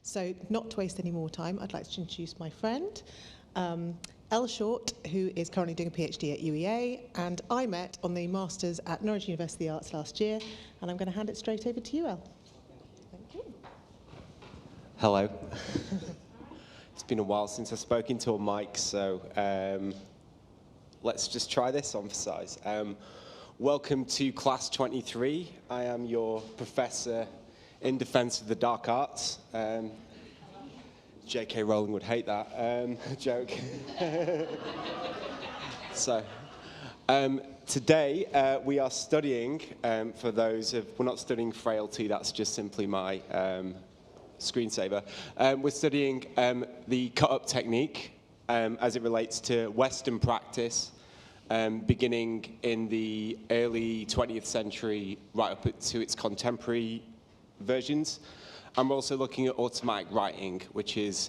So not to waste any more time, I'd like to introduce my friend, Elle, who is currently doing a PhD at UEA, and I met on the Masters at Norwich University Arts last year, and I'm going to hand it straight over to you, Elle. Thank you. Hello. It's been a while since I've spoken to a mic, so let's just try this on for size. Welcome to Class 23. I am your professor in Defence of the Dark Arts. J.K. Rowling would hate that. Joke. So, today we are studying, for those of, we're not studying frailty, that's just simply my screensaver. We're studying the cut-up technique as it relates to Western practice, beginning in the early 20th century right up to its contemporary versions. And we're also looking at automatic writing, which is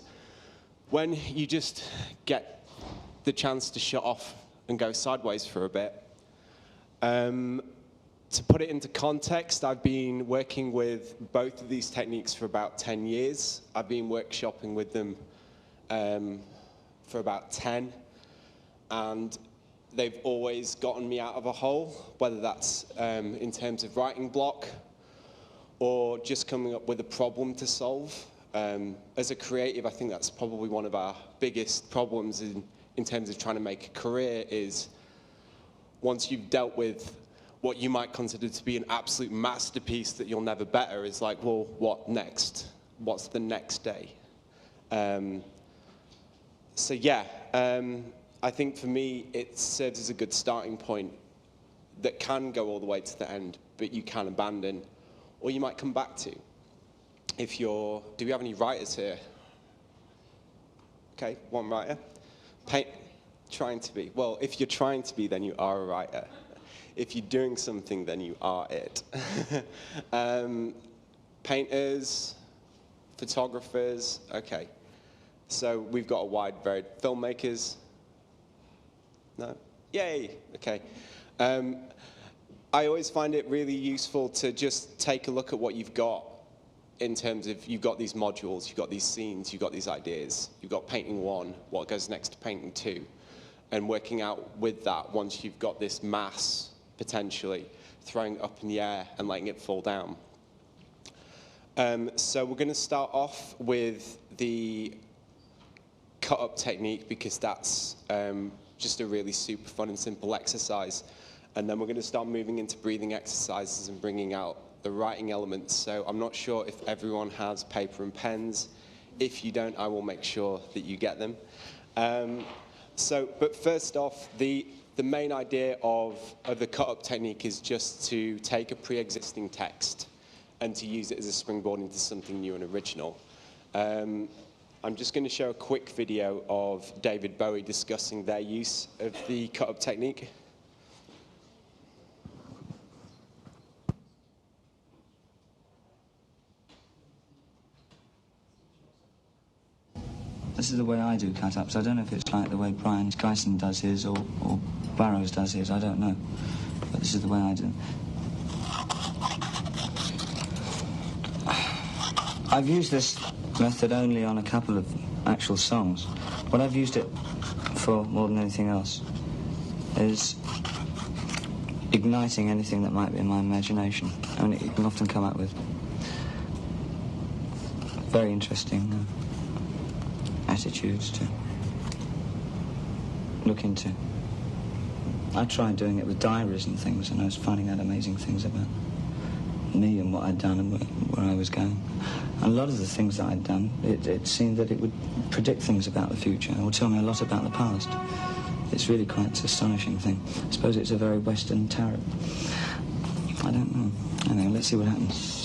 when you just get the chance to shut off and go sideways for a bit. To put it into context, I've been working with both of these techniques for about 10 years. I've been workshopping with them for about 10, and they've always gotten me out of a hole, whether that's in terms of writing block or just coming up with a problem to solve. As a creative, I think that's probably one of our biggest problems in terms of trying to make a career is once you've dealt with what you might consider to be an absolute masterpiece that you'll never better, is like, well, what next? What's the next day? So yeah, I think for me, it serves as a good starting point that can go all the way to the end, but you can abandon, or you might come back to. If you're, do we have any writers here? Okay, one writer. Trying to be. Well, if you're trying to be, then you are a writer. If you're doing something, then you are it. Painters, photographers, okay. So we've got a wide variety. Filmmakers? No? Yay, okay. I always find it really useful to just take a look at what you've got in terms of you've got these modules, you've got these scenes, you've got these ideas. You've got painting 1, what goes next to painting 2, and working out with that once you've got this mass, potentially, throwing it up in the air and letting it fall down. So we're going to start off with the cut-up technique because that's just a really super fun and simple exercise. And then we're going to start moving into breathing exercises and bringing out the writing elements. So I'm not sure if everyone has paper and pens. If you don't, I will make sure that you get them. But first off, the main idea of the cut-up technique is just to take a pre-existing text and to use it as a springboard into something new and original. I'm just going to show a quick video of David Bowie discussing their use of the cut-up technique. This is the way I do cut-ups. I don't know if it's like the way Brian Geisen does his or Barrows does his, I don't know. But this is the way I do. I've used this method only on a couple of actual songs. What I've used it for more than anything else is igniting anything that might be in my imagination. I mean, it can often come up with very interesting attitudes to look into. I tried doing it with diaries and things, and I was finding out amazing things about me and what I'd done and where I was going. And a lot of the things that I'd done, it seemed that it would predict things about the future or tell me a lot about the past. It's really quite an astonishing thing. I suppose it's a very Western tarot. I don't know. Anyway, let's see what happens.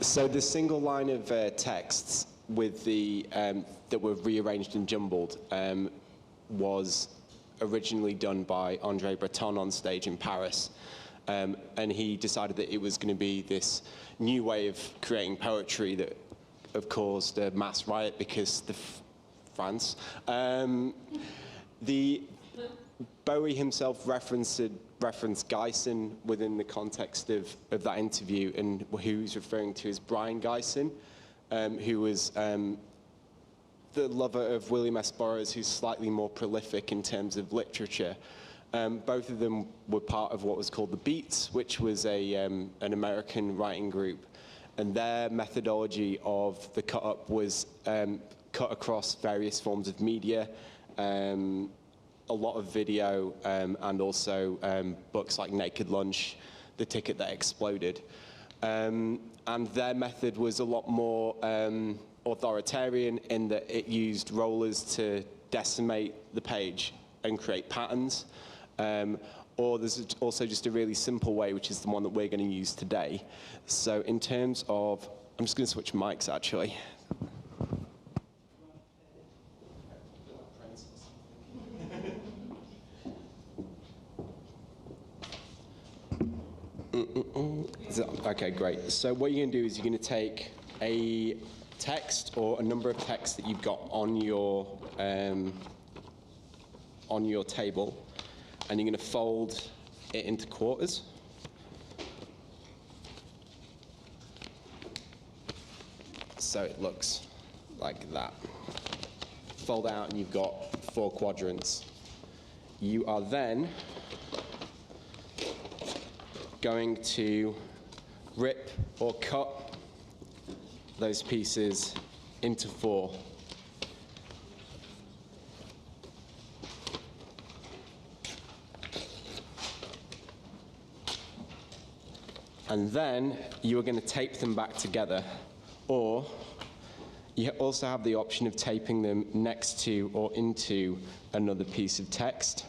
So the single line of texts with the that were rearranged and jumbled was originally done by Andre Breton on stage in Paris, and he decided that it was going to be this new way of creating poetry that have caused a mass riot because France. Bowie himself referenced Geisen within the context of that interview, and who he's referring to as Brian Geisen, who was the lover of William S. Burroughs, who's slightly more prolific in terms of literature. Both of them were part of what was called the Beats, which was an American writing group. And their methodology of the cut-up was cut across various forms of media, a lot of video, and also books like Naked Lunch, The Ticket That Exploded. And their method was a lot more authoritarian in that it used rollers to decimate the page and create patterns. Or there's also just a really simple way, which is the one that we're going to use today. So in terms of, I'm just going to switch mics actually. Okay, great. So what you're going to do is you're going to take a text or a number of texts that you've got on your table, and you're going to fold it into quarters. So it looks like that. Fold out and you've got 4 quadrants. You are then going to rip or cut those pieces into 4. And then you are going to tape them back together, or you also have the option of taping them next to or into another piece of text.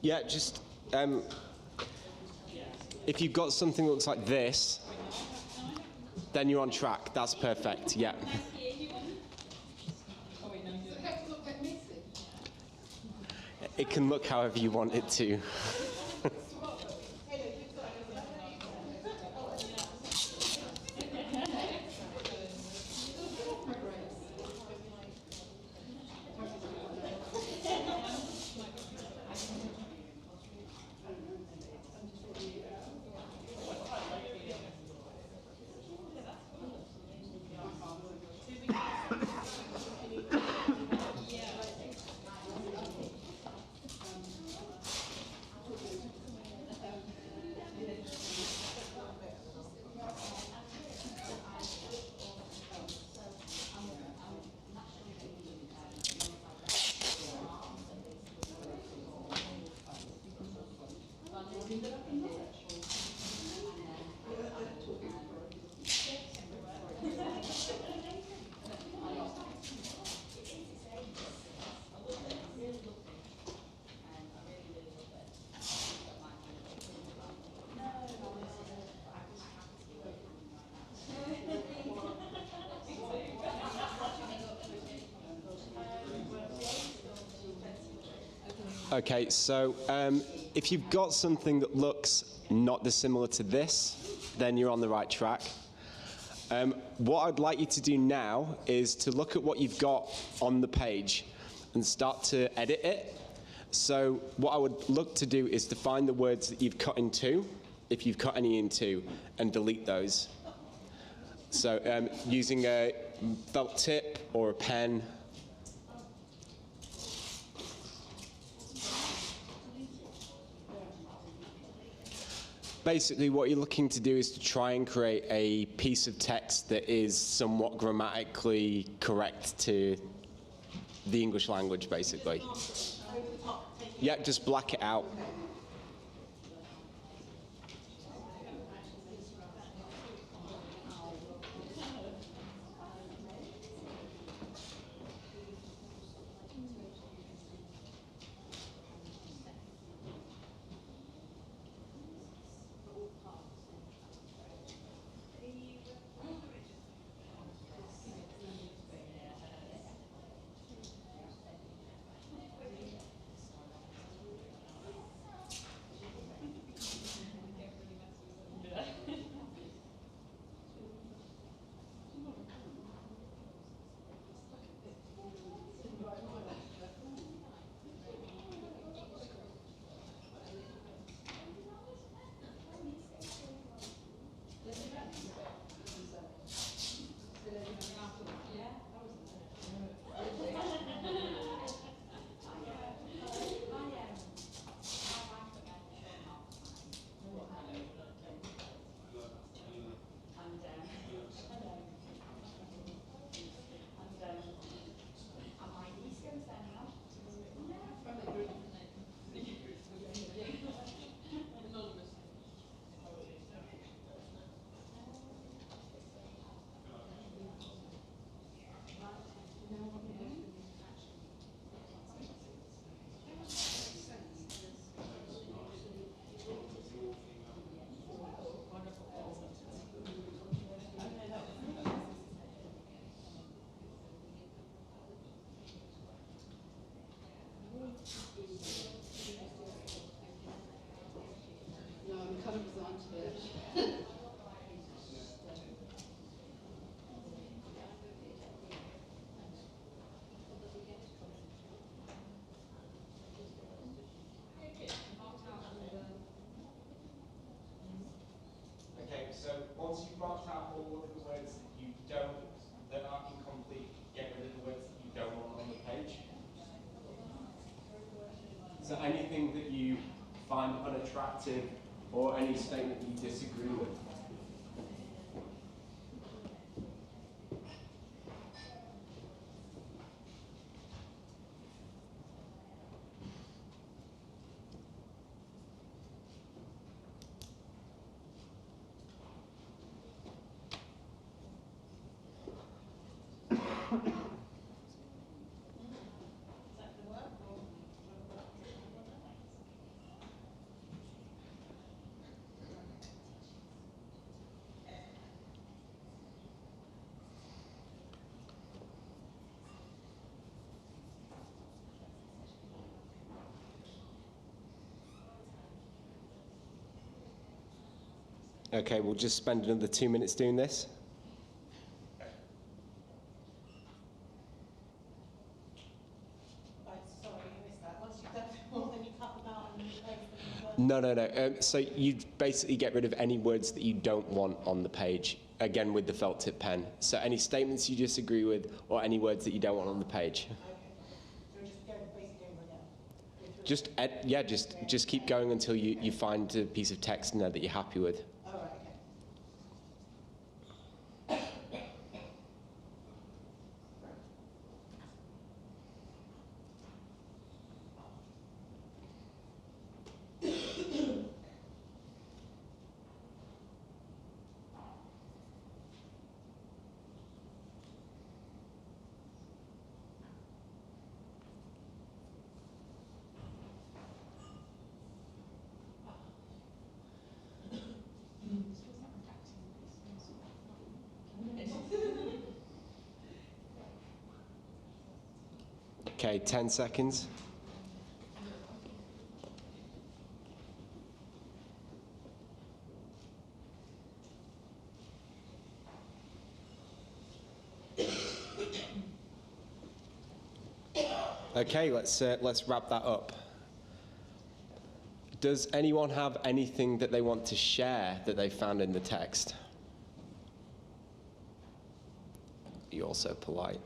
Yeah, just if you've got something that looks like this, then you're on track. That's perfect. Yeah. It can look however you want it to. Okay, so if you've got something that looks not dissimilar to this, then you're on the right track. What I'd like you to do now is to look at what you've got on the page and start to edit it. So what I would look to do is to find the words that you've cut in two, if you've cut any in two, and delete those. So using a felt tip or a pen. Basically, what you're looking to do is to try and create a piece of text that is somewhat grammatically correct to the English language, basically. Yeah, just black it out. Okay, so once you've marked out all of the words that are incomplete, get rid of the words that you don't want on the page. So anything that you find unattractive or any statement that you disagree with. Okay, we'll just spend another 2 minutes doing this. No. So you basically get rid of any words that you don't want on the page, again with the felt tip pen. So any statements you disagree with or any words that you don't want on the page. Just keep going until you find a piece of text in there that you're happy with. Okay, 10 seconds. Okay, let's wrap that up. Does anyone have anything that they want to share that they found in the text? You're so polite.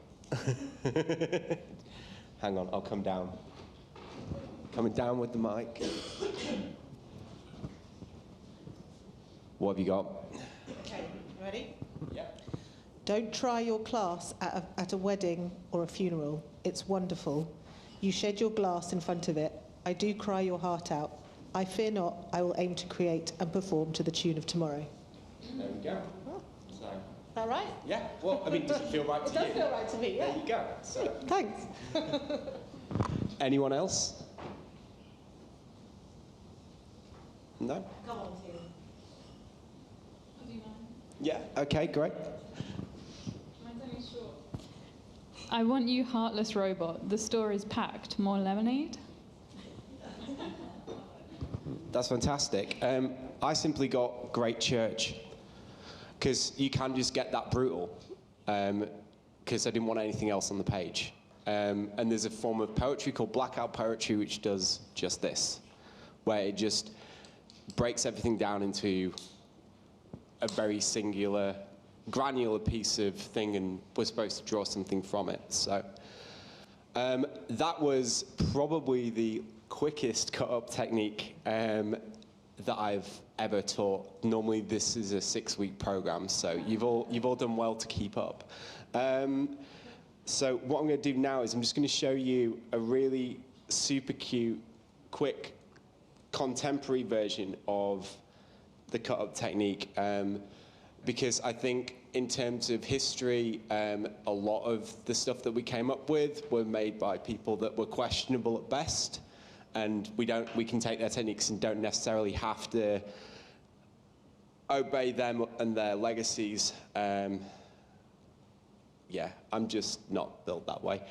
Hang on, I'll come down. Coming down with the mic. What have you got? Okay, you ready? Yeah. Don't try your class at a wedding or a funeral. It's wonderful. You shed your glass in front of it. I do cry your heart out. I fear not, I will aim to create and perform to the tune of tomorrow. There we go. So, Is that right? yeah, well, I mean, does it feel right to you? It does feel right to me, yeah. There you go. So, Thanks. anyone else? No? Come on, Tim. Do you mind? Yeah, okay, great. Mine's only short. I want you, heartless robot. The store is packed. More lemonade? That's fantastic. I simply got great church, because you can just get that brutal, because I didn't want anything else on the page. And there's a form of poetry called blackout poetry which does just this, where it just breaks everything down into a very singular, granular piece of thing, and we're supposed to draw something from it. So that was probably the quickest cut-up technique that I've ever taught. Normally this is a 6-week program, so you've all done well to keep up. So what I'm going to do now is I'm just going to show you a really super cute, quick, contemporary version of the cut-up technique, because I think in terms of history, a lot of the stuff that we came up with were made by people that were questionable at best, and we can take their techniques and don't necessarily have to obey them and their legacies. Yeah, I'm just not built that way.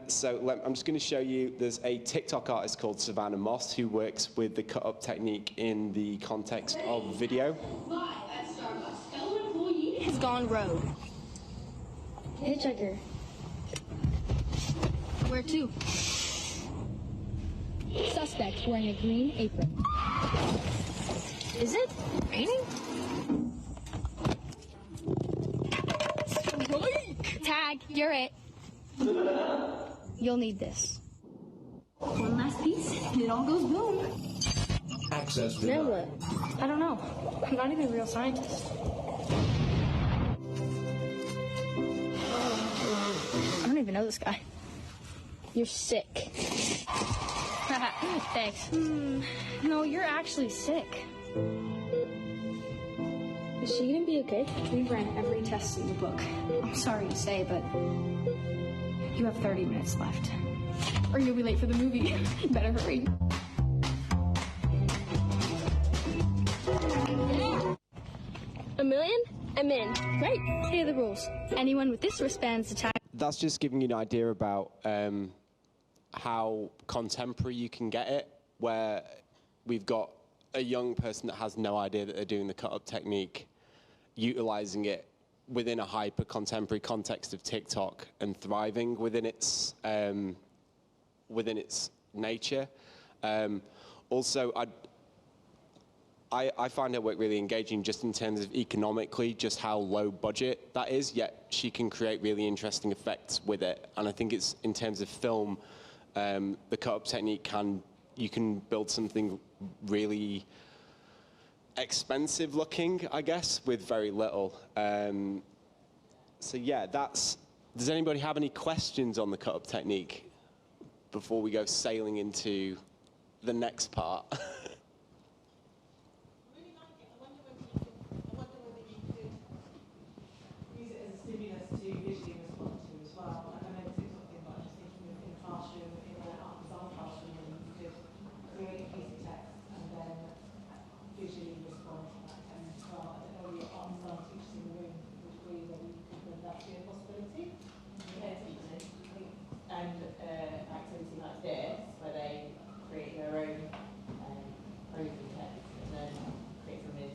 So I'm just going to show you, there's a TikTok artist called Savannah Moss who works with the cut-up technique in the context of video. Live at Starbucks, fellow employee has gone rogue. Hitchhiker. Where to? Suspect wearing a green apron. Is it raining? Tag, you're it. You'll need this. One last piece, and it all goes boom. Access Now denied. what? I don't know. I'm not even a real scientist. I don't even know this guy. You're sick. Thanks. No, you're actually sick. Is she gonna be okay? We've ran every test in the book. I'm sorry to say, but you have 30 minutes left. Or you'll be late for the movie. Better hurry. $1 million? I'm in. Great. Here are the rules. Anyone with this wristband's attack. That's just giving you an idea about how contemporary you can get it, where we've got a young person that has no idea that they're doing the cut-up technique, utilizing it within a hyper-contemporary context of TikTok and thriving within its nature. Also, I find her work really engaging just in terms of economically, just how low budget that is, yet she can create really interesting effects with it. And I think it's, in terms of film, the cut-up technique you can build something really expensive looking, I guess, with very little. So yeah, does anybody have any questions on the cut-up technique before we go sailing into the next part? Activity like this, where they create their own proven text and then create something.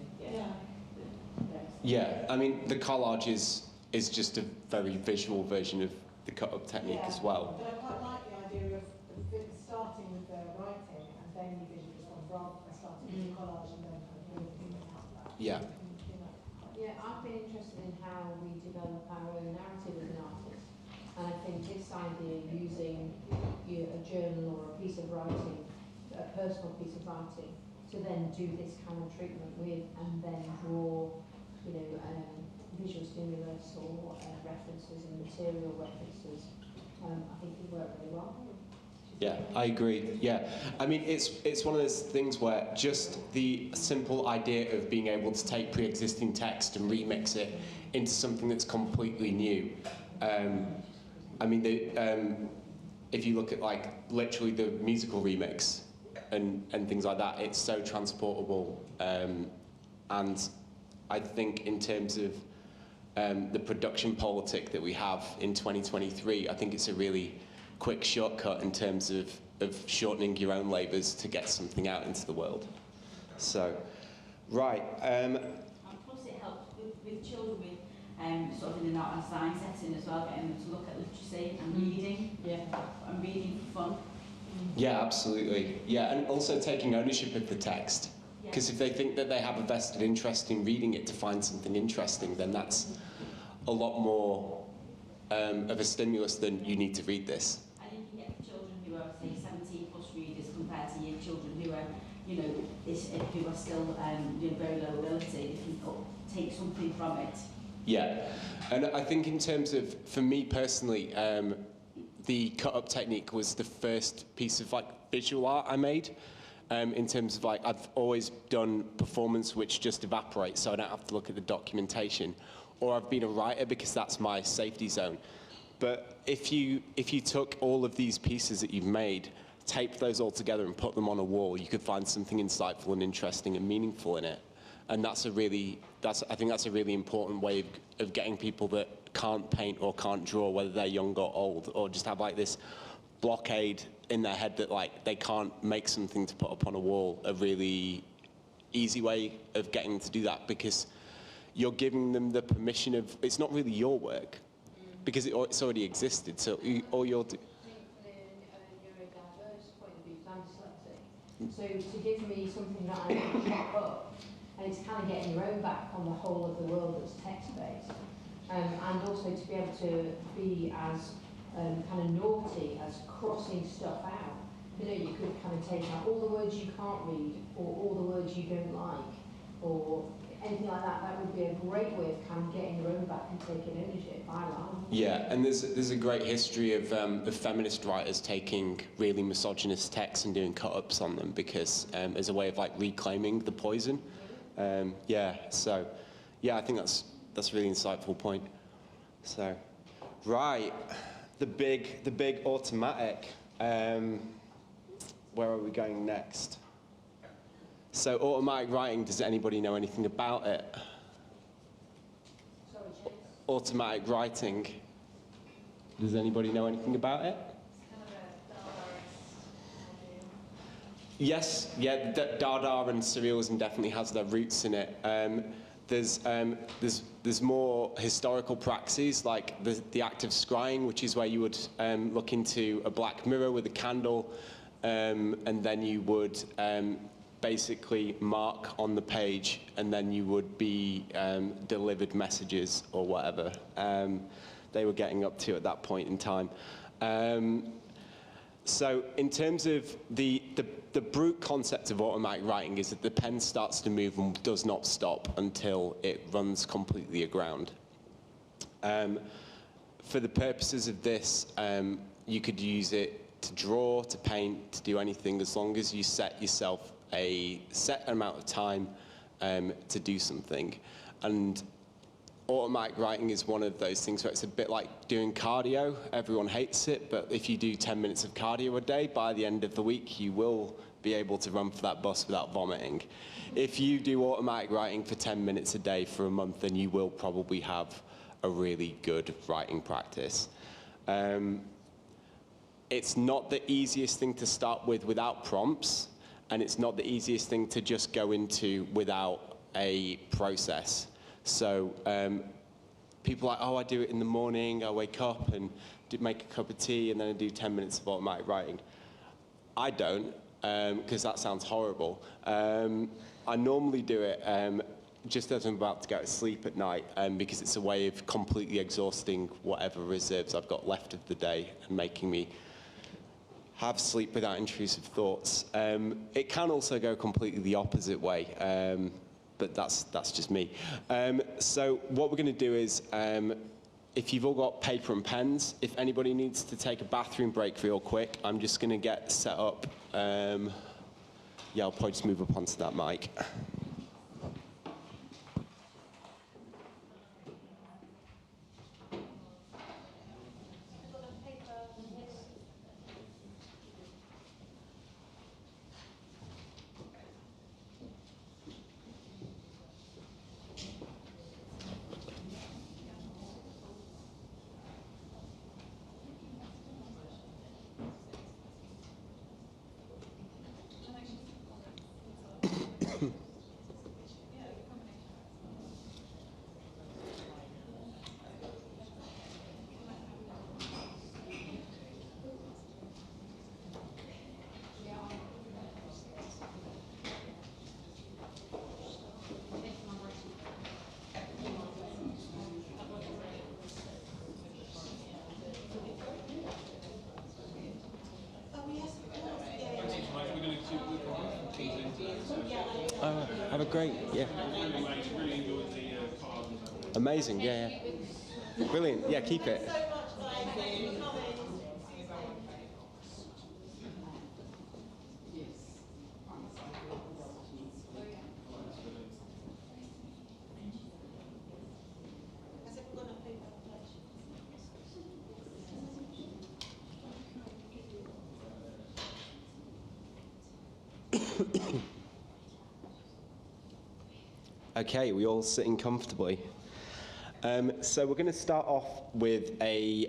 Yeah, I mean, the collage is just a very visual version of the cut-up technique as well. But I quite like the idea of starting with the writing and then you visually respond, rather than starting with the collage and then kind of building out that. Yeah. Yeah, I've been interested in how we develop our own narrative as an artist. And I think this idea using a journal or a piece of writing, a personal piece of writing, to then do this kind of treatment with and then draw, visual stimulus or references and material references, I think would work really well. Yeah, I agree. Yeah, I mean, it's one of those things where just the simple idea of being able to take pre-existing text and remix it into something that's completely new. I mean, if you look at like literally the musical remix and things like that, it's so transportable. And I think in terms of the production politic that we have in 2023, I think it's a really quick shortcut in terms of shortening your own labours to get something out into the world. So, right. And plus it helps with children with sort of in an art and science setting as well, getting them to look at literacy and reading. Yeah. And reading for fun. Yeah, absolutely. Yeah, and also taking ownership of the text. Because if they think that they have a vested interest in reading it to find something interesting, then that's a lot more of a stimulus than you need to read this. And you can get children who are, say, 17 plus readers compared to your children who are, who are still very low ability. If you take something from it. Yeah, and I think in terms of, for me personally, the cut-up technique was the first piece of visual art I made. In terms of I've always done performance which just evaporates, so I don't have to look at the documentation. Or I've been a writer because that's my safety zone. But if you took all of these pieces that you've made, taped those all together and put them on a wall, you could find something insightful and interesting and meaningful in it. And I think that's a really important way of getting people that can't paint or can't draw, whether they're young or old, or just have this blockade in their head that they can't make something to put up on a wall, a really easy way of getting to do that, because you're giving them the permission of, it's not really your work, because it's already existed, so all you're doing. Neurodiverse point of view, I'm dyslexic. So to give me something that I can chop up, and it's kind of getting your own back on the whole of the world that's text-based, and also to be able to be as kind of naughty as crossing stuff out. You could kind of take out all the words you can't read, or all the words you don't like, or anything like that. That would be a great way of kind of getting your own back and taking ownership. I like. Yeah, and there's a great history of feminist writers taking really misogynist texts and doing cut-ups on them, because as a way of reclaiming the poison. So I think that's a really insightful point. So, right. The big automatic. Where are we going next? So automatic writing, does anybody know anything about it? Sorry, James. Automatic writing. Does anybody know anything about it? Yes, yeah, Dada and Surrealism definitely has their roots in it. There's more historical praxis, like the act of scrying, which is where you would look into a black mirror with a candle, and then you would basically mark on the page, and then you would be delivered messages or whatever they were getting up to at that point in time. So in terms of the brute concept of automatic writing is that the pen starts to move and does not stop until it runs completely aground. For the purposes of this, you could use it to draw, to paint, to do anything, as long as you set yourself a set amount of time to do something. And automatic writing is one of those things where it's a bit like doing cardio. Everyone hates it, but if you do 10 minutes of cardio a day, by the end of the week, you will be able to run for that bus without vomiting. If you do automatic writing for 10 minutes a day for a month, then you will probably have a really good writing practice. It's not the easiest thing to start with without prompts, and it's not the easiest thing to just go into without a process. So people are like, oh, I do it in the morning, I wake up and make a cup of tea, and then I do 10 minutes of automatic writing. I don't, because that sounds horrible. I normally do it just as I'm about to go to sleep at night, because it's a way of completely exhausting whatever reserves I've got left of the day and making me have sleep without intrusive thoughts. It can also go completely the opposite way, but that's just me. So what we're going to do is, if you've all got paper and pens, if anybody needs to take a bathroom break real quick, I'm just going to get set up. Yeah, I'll probably just move up onto that mic. Oh, have a great, yeah. Amazing, yeah. Brilliant, yeah, keep it. Okay, we all sitting comfortably. So we're going to start off with a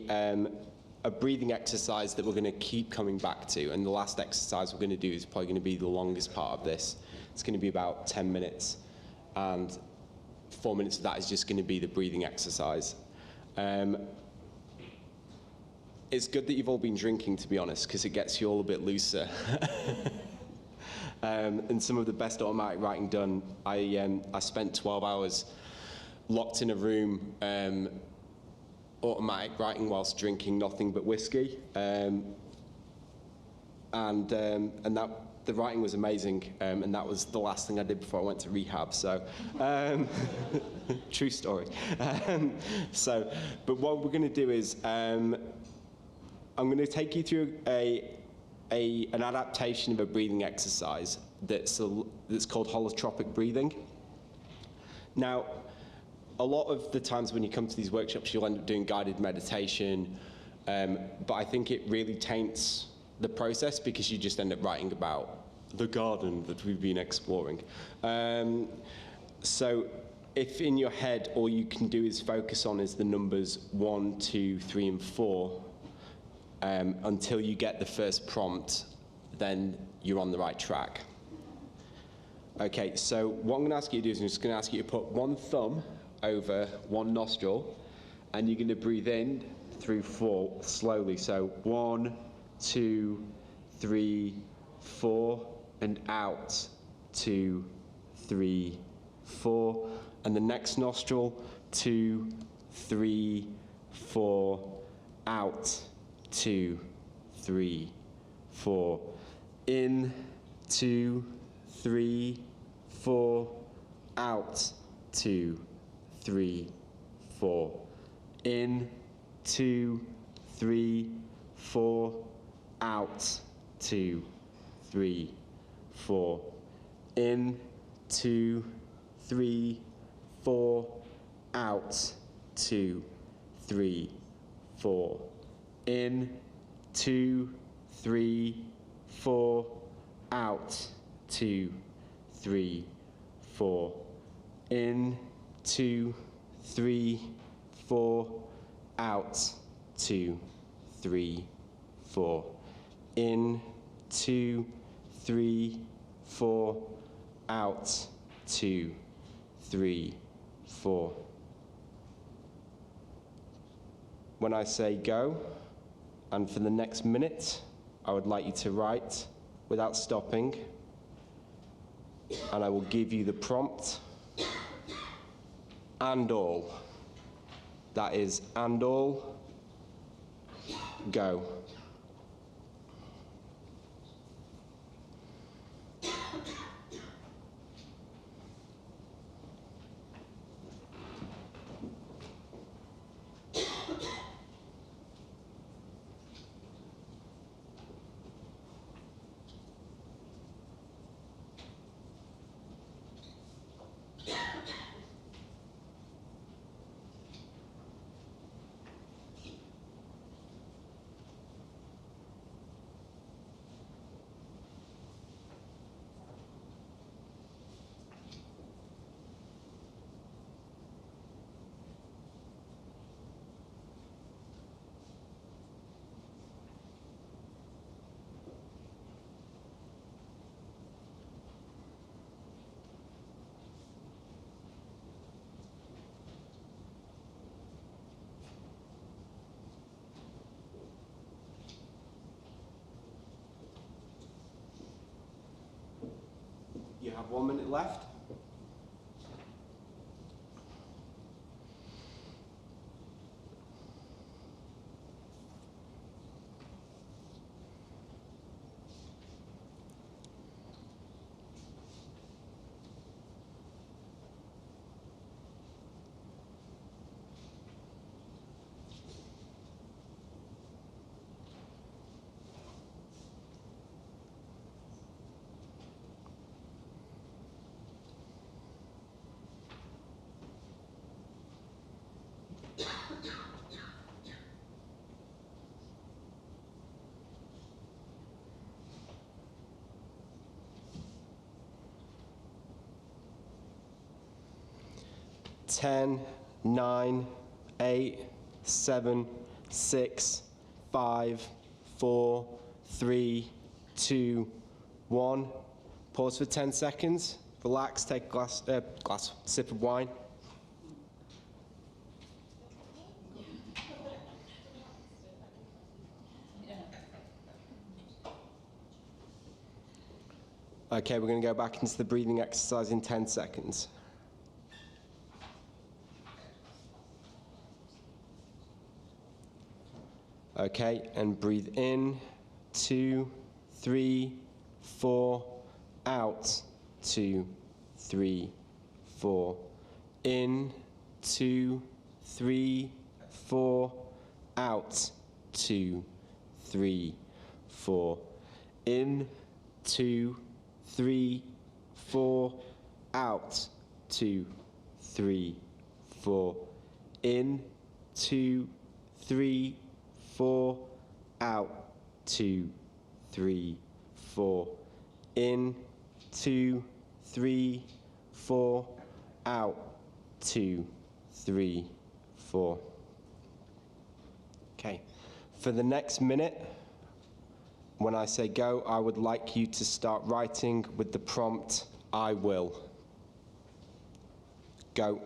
breathing exercise that we're going to keep coming back to, and the last exercise we're going to do is probably going to be the longest part of this. It's going to be about 10 minutes, and 4 minutes of that is just going to be the breathing exercise. It's good that you've all been drinking, to be honest, because it gets you all a bit looser. And some of the best automatic writing done, I spent 12 hours locked in a room, automatic writing whilst drinking nothing but whiskey, and that the writing was amazing, and that was the last thing I did before I went to rehab. So, true story. But what we're going to do is, I'm going to take you through an adaptation of a breathing exercise that's called holotropic breathing. Now, a lot of the times when you come to these workshops, you'll end up doing guided meditation, but I think it really taints the process because you just end up writing about the garden that we've been exploring. So if in your head all you can do is focus on is the numbers 1, 2, 3, and 4, until you get the first prompt, then you're on the right track. Okay, so what I'm going to ask you to do is I'm just going to ask you to put one thumb over one nostril, and you're going to breathe in through 4 slowly. So 1, 2, 3, 4, and out 2, 3, 4, and the next nostril 2, 3, 4, out 2, 3, 4, in 2, 3, 4, out 2, 3, 4, in 2, 3, 4, out 2, 3, 4, in 2, 3, 4, out 2, 3, 4, in 2, 3, 4, out 2, 3, 4, in 2, 3, 4, out 2, 3, 4, in 2, 3, 4, out 2, 3, 4. when I say go, and for the next minute, I would like you to write without stopping, and I will give you the prompt, and all. That is, and all, go. You have 1 minute left. Ten, 9, 8, 7, 6, 5, 4, 3, 2, 1. Pause for 10 seconds. Relax, take a sip of wine. Okay, we're going to go back into the breathing exercise in 10 seconds. Okay, and breathe in, 2, 3, 4, out, 2, 3, 4, in, 2, 3, 4, out, 2, 3, 4, in, 2, 3, 4, out, 2, 3, 4, in, 2, 3, 4, out, 2, 3, 4, in, 2, 3, 4, out, 2, 3, 4. Okay, for the next minute, when I say go, I would like you to start writing with the prompt, I will. Go.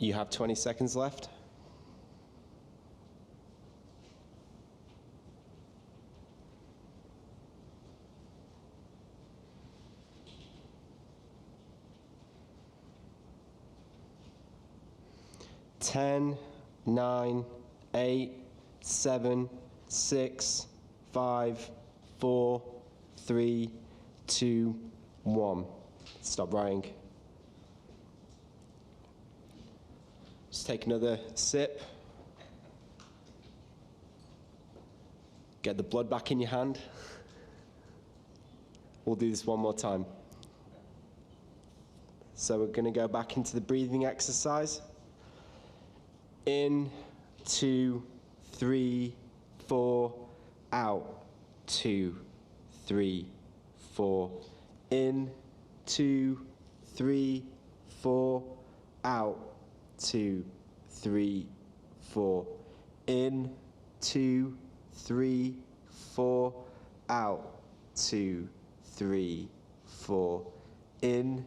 You have 20 seconds left. Ten, 9, 8, 7, 6, 5, 4, 3, 2, 1. Stop writing. Just take another sip. Get the blood back in your hand. We'll do this one more time. So we're going to go back into the breathing exercise. In, 2, 3, 4, out, 2, 3, 4, in, 2, 3, 4, out, 2, 3, 4, in, 2, 3, 4, out, 2, 3, 4, in,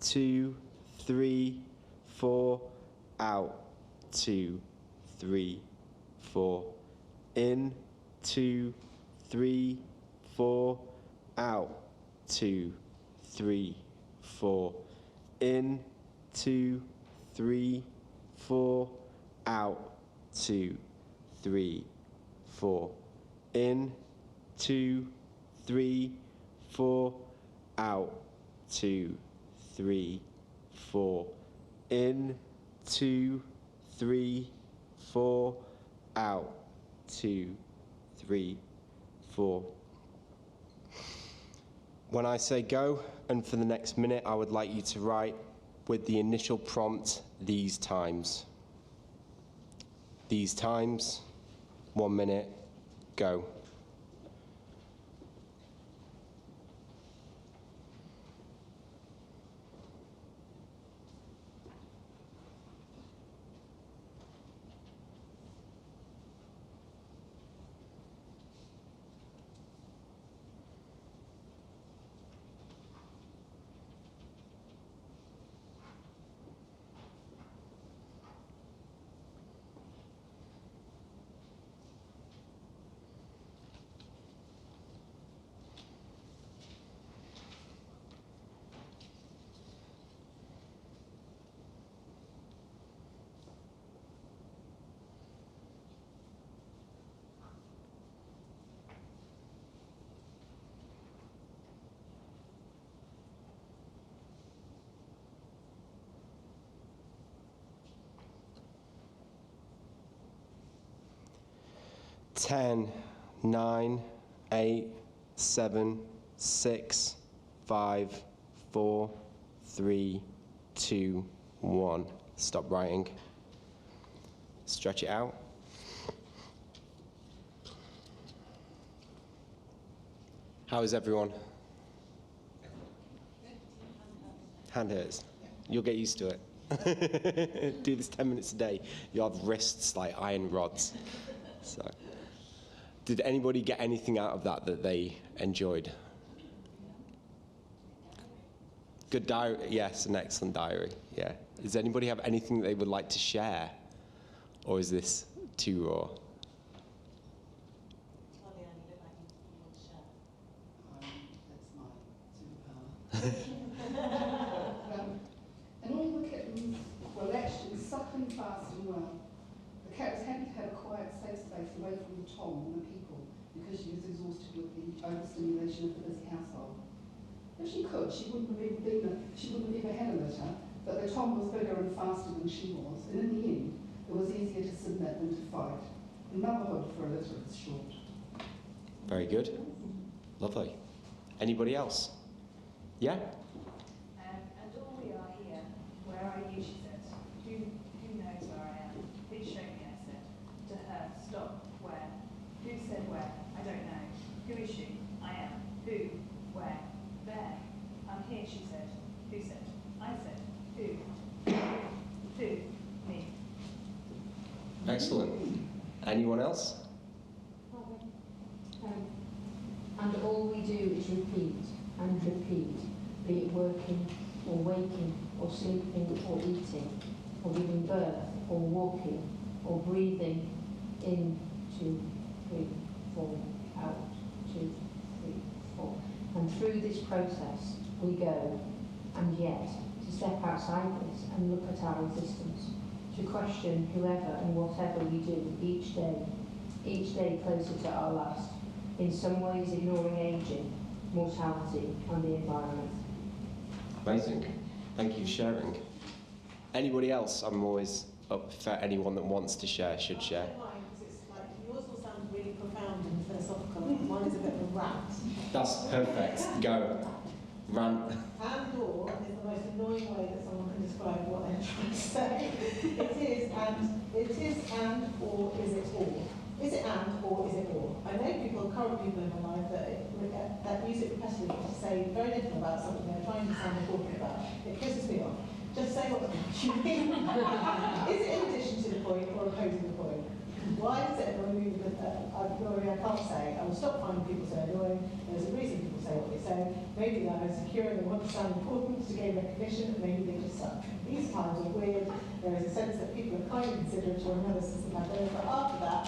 2, 3, 4, out, 2, 3, 4, in, 2, 3, 4, out, 2, 3, 4, in, 2, 3, 4, out, 2, 3, 4, in, 2, 3, 4, out, 2, 3, 4, in, 2, 3, 4, out, 2, 3, 4. When I say go, and for the next minute, I would like you to write with the initial prompt, these times. These times, 1 minute, go. Ten, 9, 8, 7, 6, 5, 4, 3, 2, 1. Stop writing. Stretch it out. How is everyone? Hand hurts. You'll get used to it. Do this 10 minutes a day. You'll have wrists like iron rods. So. Did anybody get anything out of that they enjoyed? Good diary, yes, an excellent diary, yeah. Does anybody have anything that they would like to share? Or is this too raw? And all the kittens were latched and suckling fast and well. The cat was happy to have a quiet, safe space away from Tom and the people, because she was exhausted with the overstimulation of the busy household. If she could, she wouldn't have ever had a litter, but though Tom was bigger and faster than she was, and in the end, it was easier to submit than to fight. And motherhood for a litter is short. Very good. Lovely. Anybody else? Yeah? And all we are here. Where are you, she said. Who knows where I am? Please show me, I said. To her, stop, where? Who said where? I don't know. Who is she? I am. Who? Where? There. I'm here, she said. Who said? I said. Who? Who? Me. Excellent. Anyone else? And all we do is repeat and repeat, be it working or waking or sleeping or eating or giving birth or walking or breathing in, 2, 3, 4, out, 2, 3, 4. And through this process we go, and yet to step outside this and look at our existence, to question whoever and whatever we do each day closer to our last, in some ways ignoring aging, mortality and the environment. Amazing. Thank you for sharing. Anybody else? I'm always up for anyone that wants to share, should share. Yours all sound really profound and philosophical. Mine is a bit of a rant. That's perfect. Go. Rant. And/or is the most annoying way that someone can describe what they're trying to say. It is, and It is and or is it or? Is it and or is it or? I know people, current people in my life that use it repetitively to say very little about something they're trying to sound important about. It pisses me off. Just say what you mean. Is it in addition to the point or opposing the point? Why does it annoy me? I can't say. I will stop finding people so annoying. There's a reason people say what they say. Maybe they're insecure and they want to sound important to gain recognition, and maybe they just suck. These times are weird. There is a sense that people are kind of considerate to one another since the pandemic, but after that,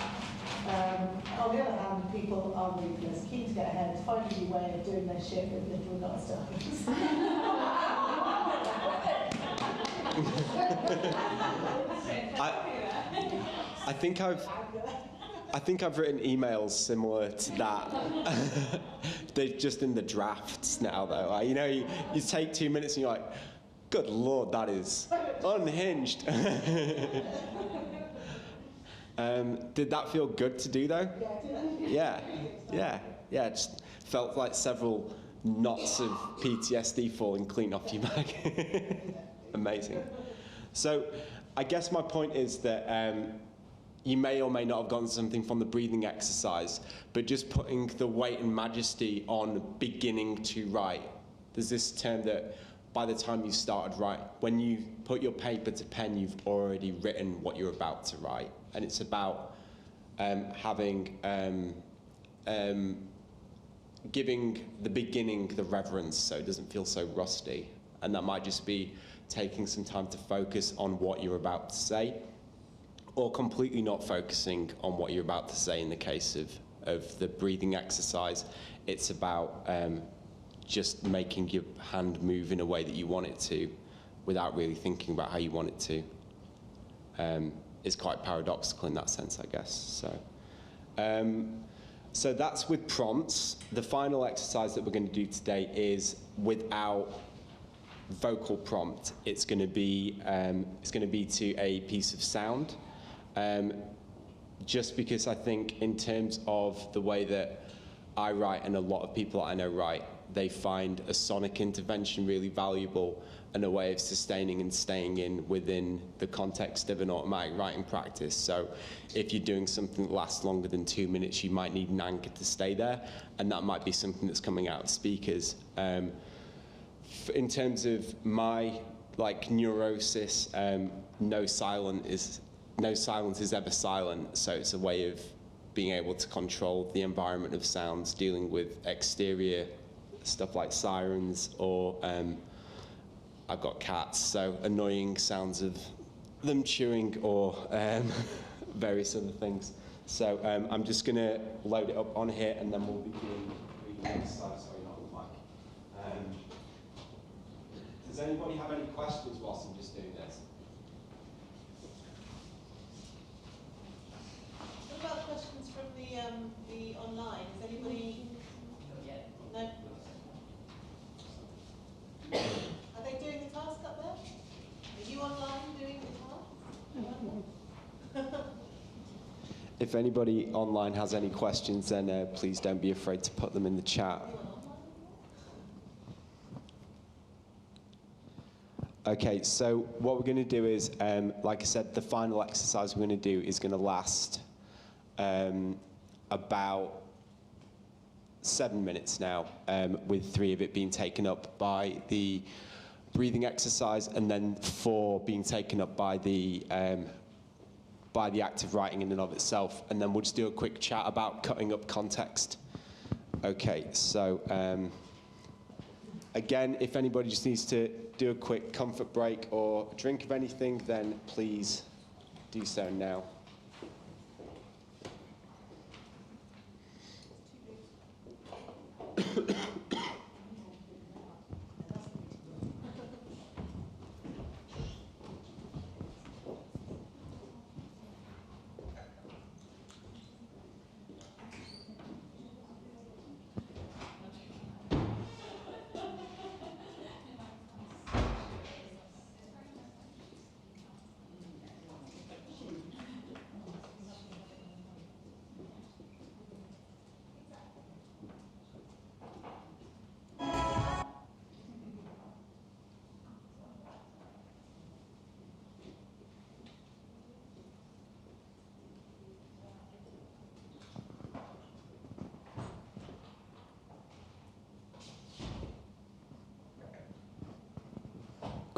on the other hand, people are ruthless, keen to get ahead, find a new way of doing their shit with little regard to others. I think I've written emails similar to that. They're just in the drafts now, though. Like, you know, you take 2 minutes and you're like, good Lord, that is unhinged. Did that feel good to do, though? Yeah. It just felt like several knots of PTSD falling clean off your back. Amazing. So I guess my point is that you may or may not have gotten something from the breathing exercise, but just putting the weight and majesty on beginning to write. There's this term that by the time you started writing, when you put your paper to pen, you've already written what you're about to write. And it's about giving the beginning the reverence so it doesn't feel so rusty. And that might just be taking some time to focus on what you're about to say, or completely not focusing on what you're about to say in the case of the breathing exercise. It's about just making your hand move in a way that you want it to without really thinking about how you want it to. It's quite paradoxical in that sense, I guess. So that's with prompts. The final exercise that we're going to do today is without vocal prompt. It's going to be to a piece of sound. Just because I think in terms of the way that I write and a lot of people that I know write, they find a sonic intervention really valuable and a way of sustaining and staying in within the context of an automatic writing practice. So if you're doing something that lasts longer than 2 minutes, you might need an anchor to stay there, and that might be something that's coming out of speakers. In terms of my neurosis, no silence is ever silent, so it's a way of being able to control the environment of sounds, dealing with exterior stuff like sirens, or I've got cats, so annoying sounds of them chewing or various other things. So I'm just going to load it up on here, and then we'll begin the exercise. Sorry, not on the mic. Does anybody have any questions whilst I'm just doing this? What about questions from the online? Is anybody? No. Are they doing the task up there? Are you online doing the task? If anybody online has any questions, then please don't be afraid to put them in the chat. Okay, so what we're going to do is, like I said, the final exercise we're going to do is going to last about 7 minutes now, with 3 of it being taken up by the breathing exercise, and then 4 being taken up by the act of writing in and of itself. And then we'll just do a quick chat about cutting up context. Okay, so again, if anybody just needs to do a quick comfort break or drink of anything, then please do so now.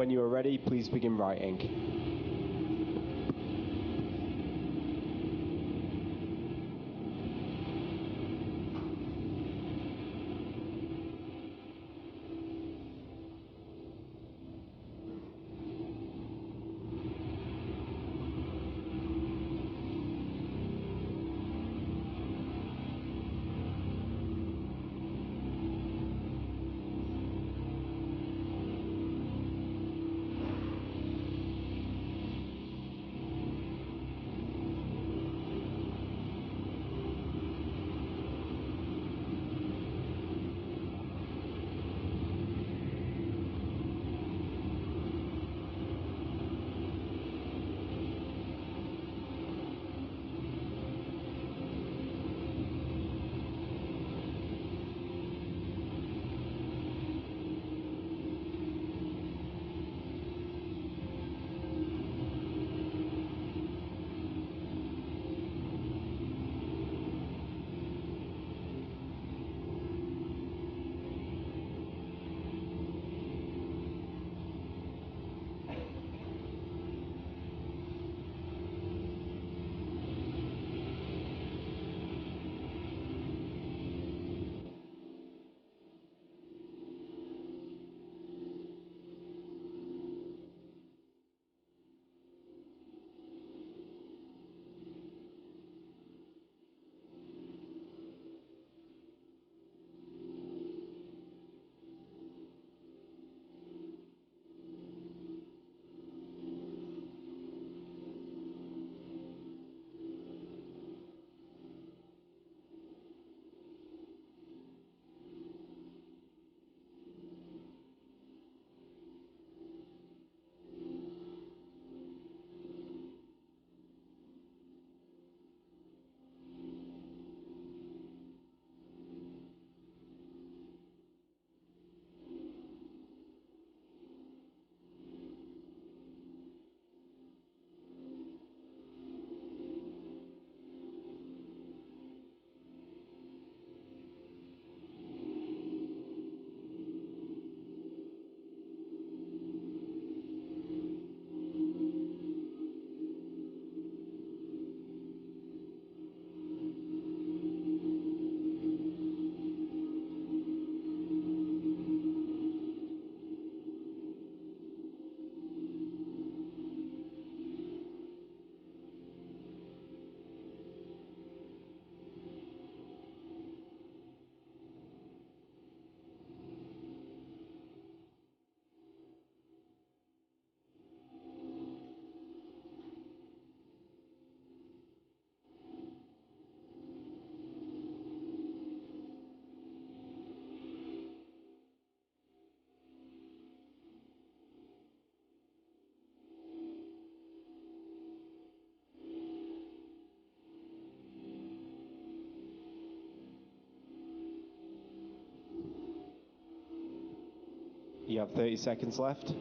when you are ready, please begin writing. You have 30 seconds left.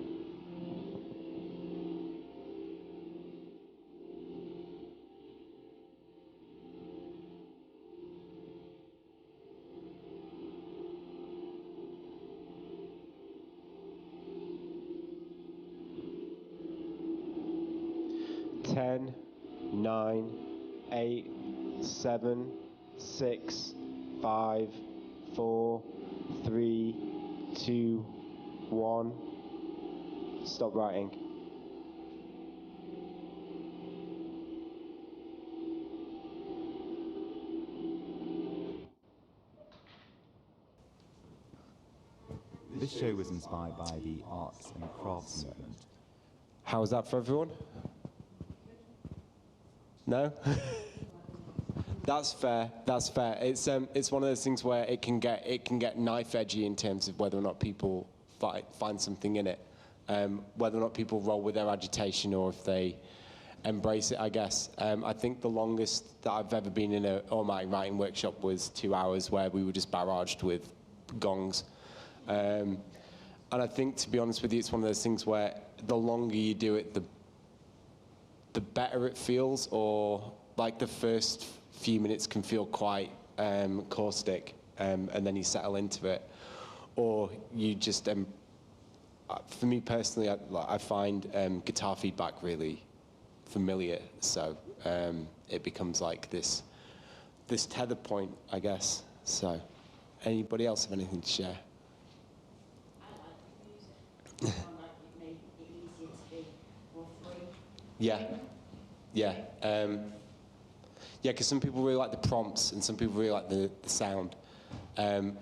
Ten, 9, 8, 7, 6, 5, 4, 3, 2, 1. Stop writing. This show was inspired by the arts and crafts movement. How was that for everyone? No? That's fair. That's fair. It's one of those things where it can get knife edgy in terms of whether or not people find something in it, whether or not people roll with their agitation or if they embrace it. I guess I think the longest that I've ever been in a automatic writing workshop was 2 hours, where we were just barraged with gongs. And I think, to be honest with you, it's one of those things where the longer you do it, the better it feels, or like the first few minutes can feel quite caustic, and then you settle into it, or you just for me personally, I find guitar feedback really familiar, so it becomes like this tether point, I guess. So, anybody else have anything to share? I like music. I found like it made it easier to be more free. Yeah, yeah, yeah. Because some people really like the prompts, and some people really like the sound. And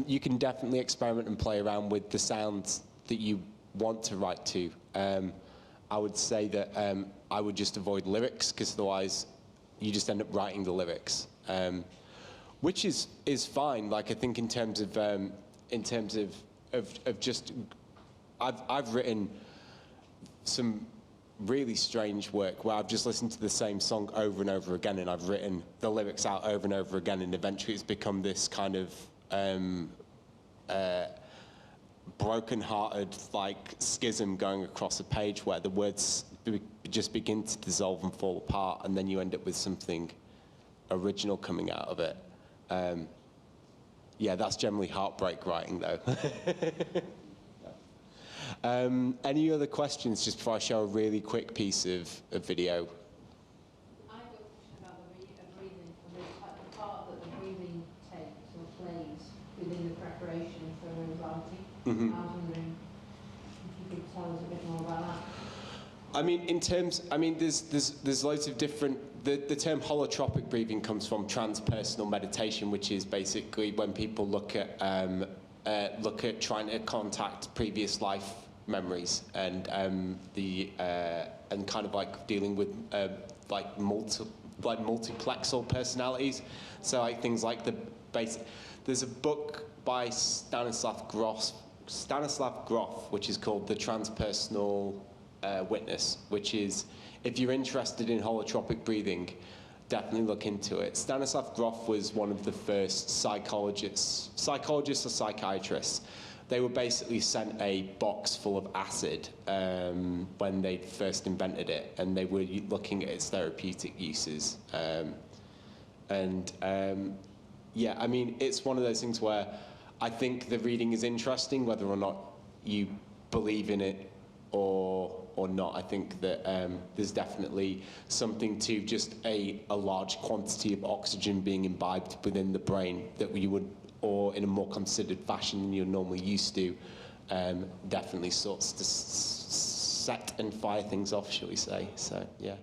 you can definitely experiment and play around with the sounds that you want to write to. I would say that I would just avoid lyrics, because otherwise you just end up writing the lyrics, which is fine. Like, I think in terms of just, I've written some really strange work where I've just listened to the same song over and over again, and I've written the lyrics out over and over again, and eventually it's become this kind of broken-hearted, like, schism going across a page where the words just begin to dissolve and fall apart, and then you end up with something original coming out of it. Yeah, that's generally heartbreak writing, though. Any other questions just before I show a really quick piece of video? I got a question about the breathing, and the part that the breathing takes or plays within the preparation for writing. Mm-hmm. I was wondering if you could tell us a bit more about that. I mean, there's loads of different. The term holotropic breathing comes from transpersonal meditation, which is basically when people look at trying to contact previous life memories, and kind of like dealing with like multiplexal personalities. So like things like there's a book by Stanislav Grof, which is called The Transpersonal Witness, which is, if you're interested in holotropic breathing, definitely look into it. Stanislav Grof was one of the first psychologists or psychiatrists. They were basically sent a box full of acid when they first invented it, and they were looking at its therapeutic uses. Yeah, I mean, it's one of those things where I think the reading is interesting, whether or not you believe in it or not. I think that there's definitely something to just a large quantity of oxygen being imbibed within the brain that you would, or in a more considered fashion than you're normally used to, definitely sorts to set and fire things off, shall we say. So, yeah.